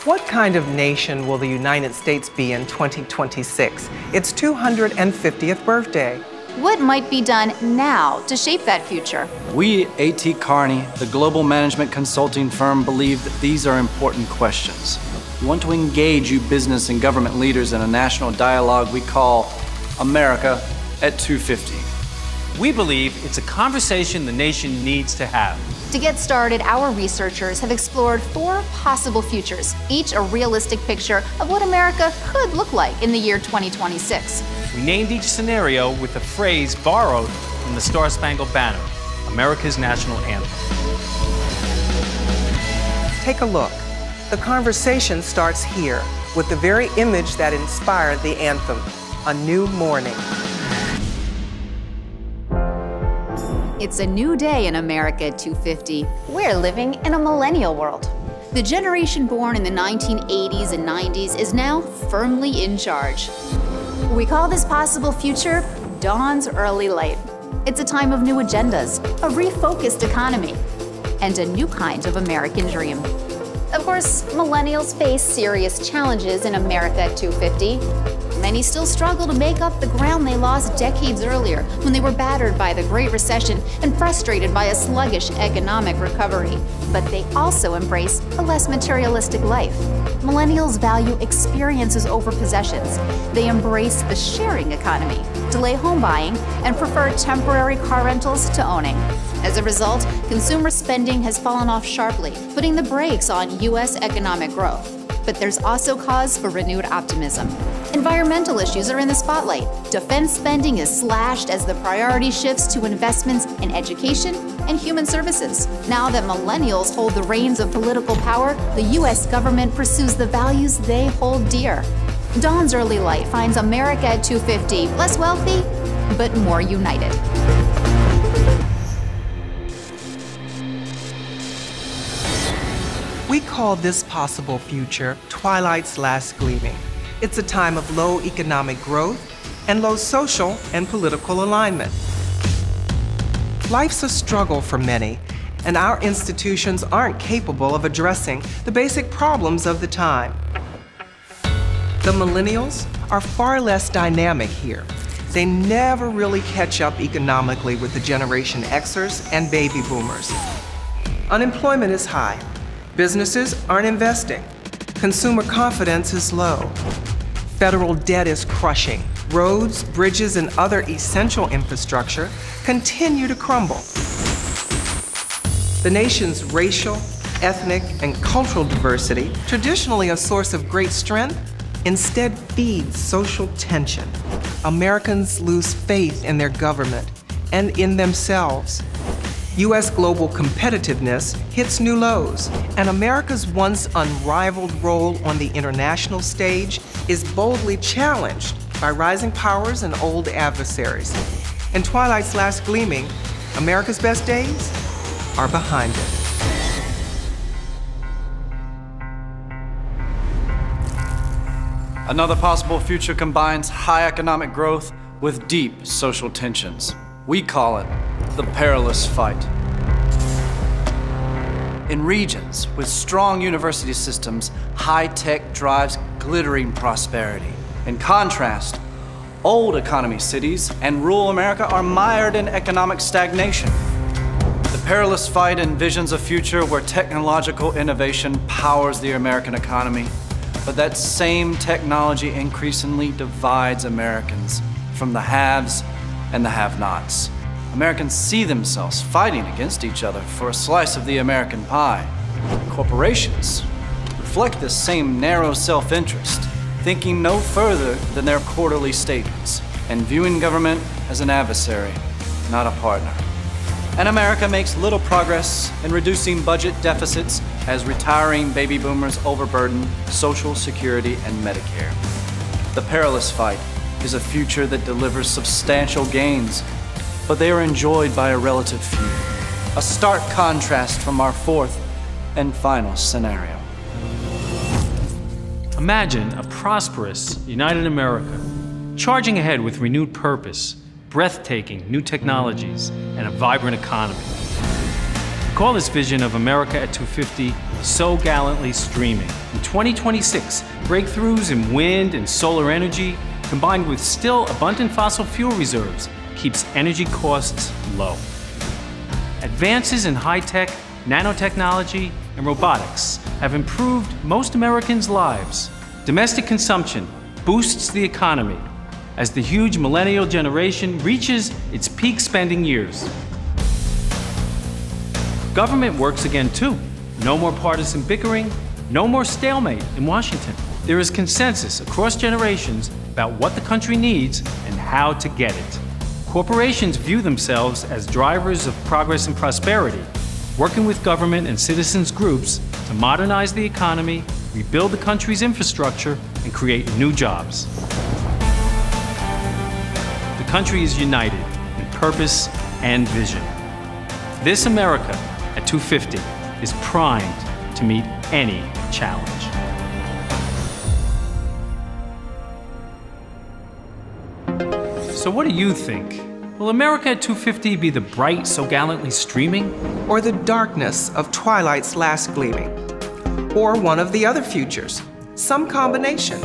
What kind of nation will the United States be in 2026, its 250th birthday? What might be done now to shape that future? We, A.T. Kearney, the global management consulting firm, believe that these are important questions. We want to engage you business and government leaders in a national dialogue we call America at 250. We believe it's a conversation the nation needs to have. To get started, our researchers have explored 4 possible futures, each a realistic picture of what America could look like in the year 2026. We named each scenario with a phrase borrowed from the Star-Spangled Banner, America's national anthem. Take a look. The conversation starts here with the very image that inspired the anthem, A New Morning. It's a new day in America at 250. We're living in a millennial world. The generation born in the 1980s and 90s is now firmly in charge. We call this possible future Dawn's Early Light. It's a time of new agendas, a refocused economy, and a new kind of American dream. Of course, millennials face serious challenges in America at 250. Many still struggle to make up the ground they lost decades earlier when they were battered by the Great Recession and frustrated by a sluggish economic recovery. But they also embrace a less materialistic life. Millennials value experiences over possessions. They embrace the sharing economy, delay home buying, and prefer temporary car rentals to owning. As a result, consumer spending has fallen off sharply, putting the brakes on U.S. economic growth. But there's also cause for renewed optimism. Environmental issues are in the spotlight. Defense spending is slashed as the priority shifts to investments in education and human services. Now that millennials hold the reins of political power, the U.S. government pursues the values they hold dear. Dawn's Early Light finds America at 250 less wealthy, but more united. We call this possible future Twilights last gleaming. It's a time of low economic growth and low social and political alignment. Life's a struggle for many, and our institutions aren't capable of addressing the basic problems of the time. The millennials are far less dynamic here. They never really catch up economically with the Generation Xers and baby boomers. Unemployment is high. Businesses aren't investing. Consumer confidence is low. Federal debt is crushing. Roads, bridges, and other essential infrastructure continue to crumble. The nation's racial, ethnic, and cultural diversity, traditionally a source of great strength, instead feeds social tension. Americans lose faith in their government and in themselves. U.S. global competitiveness hits new lows, and America's once unrivaled role on the international stage is boldly challenged by rising powers and old adversaries. In Twilight's last gleaming, America's best days are behind it. Another possible future combines high economic growth with deep social tensions. We call it the Perilous Fight. In regions with strong university systems, high tech drives glittering prosperity. In contrast, old economy cities and rural America are mired in economic stagnation. The Perilous Fight envisions a future where technological innovation powers the American economy, but that same technology increasingly divides Americans from the haves and the have-nots. Americans see themselves fighting against each other for a slice of the American pie. Corporations reflect this same narrow self-interest, thinking no further than their quarterly statements, and viewing government as an adversary, not a partner. And America makes little progress in reducing budget deficits as retiring baby boomers overburden Social Security and Medicare. The Perilous Fight is a future that delivers substantial gains, but they are enjoyed by a relative few. A stark contrast from our fourth and final scenario. Imagine a prosperous, united America, charging ahead with renewed purpose, breathtaking new technologies, and a vibrant economy. call this vision of America at 250 so gallantly streaming. In 2026, breakthroughs in wind and solar energy, combined with still abundant fossil fuel reserves, keeps energy costs low. Advances in high-tech, nanotechnology, and robotics have improved most Americans' lives. Domestic consumption boosts the economy as the huge millennial generation reaches its peak spending years. Government works again too. No more partisan bickering, no more stalemate in Washington. There is consensus across generations about what the country needs and how to get it. Corporations view themselves as drivers of progress and prosperity, working with government and citizens groups to modernize the economy, rebuild the country's infrastructure, and create new jobs. The country is united in purpose and vision. This America at 250 is primed to meet any challenge. So what do you think? Will America at 250 be the bright so gallantly streaming? Or the darkness of Twilight's last gleaming? Or one of the other futures? Some combination?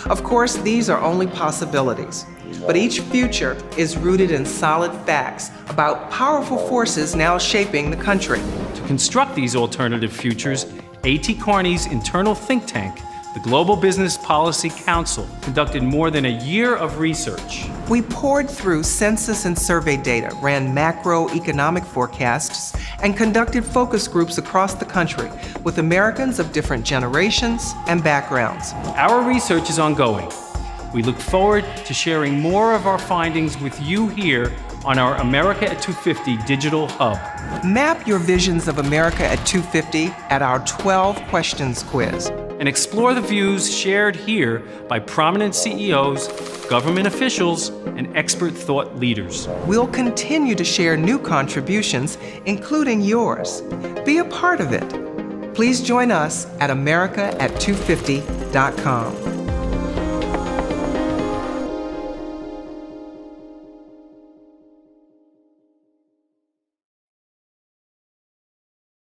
Of course, these are only possibilities, but each future is rooted in solid facts about powerful forces now shaping the country. To construct these alternative futures, A.T. Kearney's internal think tank, the Global Business Policy Council, conducted more than a year of research. We poured through census and survey data, ran macroeconomic forecasts, and conducted focus groups across the country with Americans of different generations and backgrounds. Our research is ongoing. We look forward to sharing more of our findings with you here on our America at 250 digital hub. Map your visions of America at 250 at our 12 questions quiz. And explore the views shared here by prominent CEOs, government officials, and expert thought leaders. We'll continue to share new contributions, including yours. Be a part of it. Please join us at america@250.com.